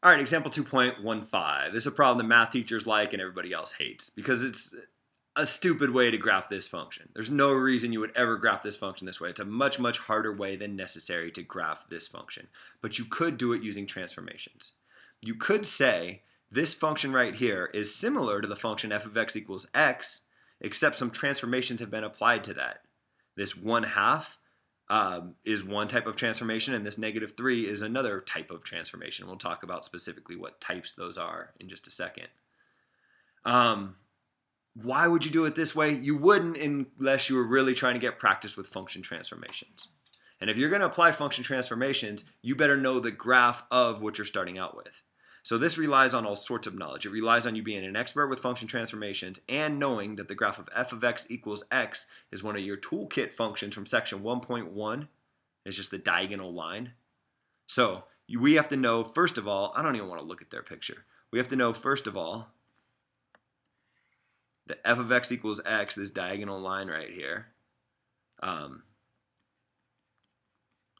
All right, example 2.15. This is a problem that math teachers like and everybody else hates because it's a stupid way to graph this function. There's no reason you would ever graph this function this way. It's a much, much harder way than necessary to graph this function. But you could do it using transformations. You could say this function right here is similar to the function f of x equals x, except some transformations have been applied to that. This 1/2 is one type of transformation, and this -3 is another type of transformation. We'll talk about specifically what types those are in just a second. Why would you do it this way? You wouldn't unless you were really trying to get practice with function transformations. And if you're going to apply function transformations, you better know the graph of what you're starting out with. So this relies on all sorts of knowledge. It relies on you being an expert with function transformations and knowing that the graph of f of x equals x is one of your toolkit functions from section 1.1. It's just the diagonal line. So we have to know, first of all, I don't even want to look at their picture. We have to know, first of all, that f of x equals x, this diagonal line right here,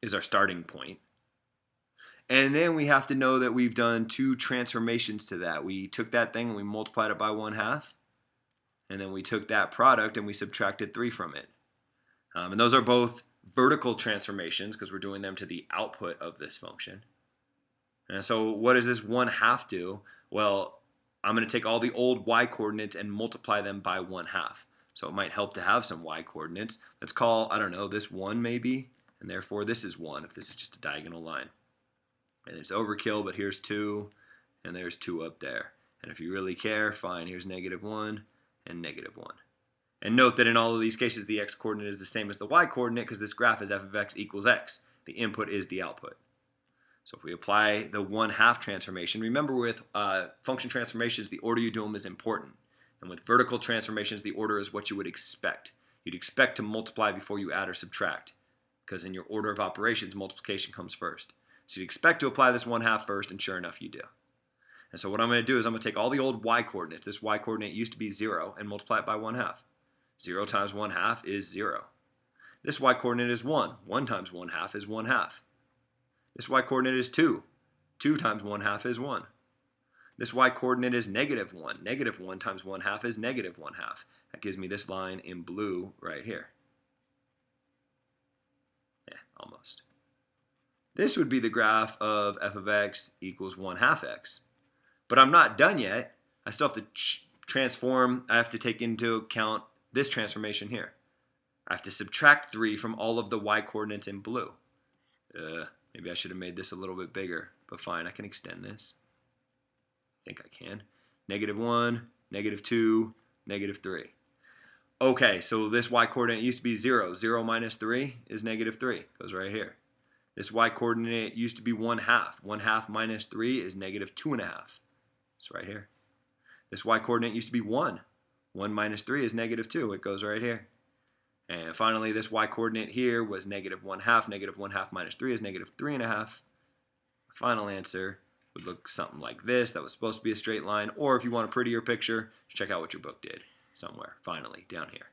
is our starting point. And then we have to know that we've done two transformations to that. We took that thing and we multiplied it by 1/2. And then we took that product and we subtracted 3 from it. And those are both vertical transformations because we're doing them to the output of this function. And so what does this 1/2 do? Well, I'm going to take all the old y coordinates and multiply them by 1/2. So it might help to have some y coordinates. Let's call, I don't know, this 1 maybe. And therefore this is 1 if this is just a diagonal line. And it's overkill, but here's 2, and there's 2 up there. And if you really care, fine, here's -1 and -1. And note that in all of these cases, the x coordinate is the same as the y coordinate because this graph is f of x equals x. The input is the output. So if we apply the 1/2 transformation, remember with function transformations, the order you do them is important. And with vertical transformations, the order is what you would expect. You'd expect to multiply before you add or subtract because in your order of operations, multiplication comes first. So you'd expect to apply this 1/2 first, and sure enough, you do. And so what I'm going to do is I'm going to take all the old y coordinates. This y coordinate used to be 0, and multiply it by 1/2. 0 times 1/2 is 0. This y coordinate is 1. 1 times 1/2 is 1/2. This y coordinate is 2. 2 times 1/2 is 1. This y coordinate is -1. -1 times 1/2 is -1/2. That gives me this line in blue right here. Yeah, almost. This would be the graph of f of x equals 1/2 x. But I'm not done yet. I still have to transform. I have to take into account this transformation here. I have to subtract 3 from all of the y coordinates in blue. Maybe I should have made this a little bit bigger, but fine, I can extend this. I think I can. -1, -2, -3. Okay, so this y coordinate used to be 0. 0 minus 3 is -3. Goes right here. This y coordinate used to be 1/2. 1/2 minus 3 is -2.5. It's right here. This y coordinate used to be 1. 1 minus 3 is -2. It goes right here. And finally, this y coordinate here was -1/2. -1/2 minus 3 is -3.5. The final answer would look something like this. That was supposed to be a straight line. Or if you want a prettier picture, check out what your book did somewhere, finally, down here.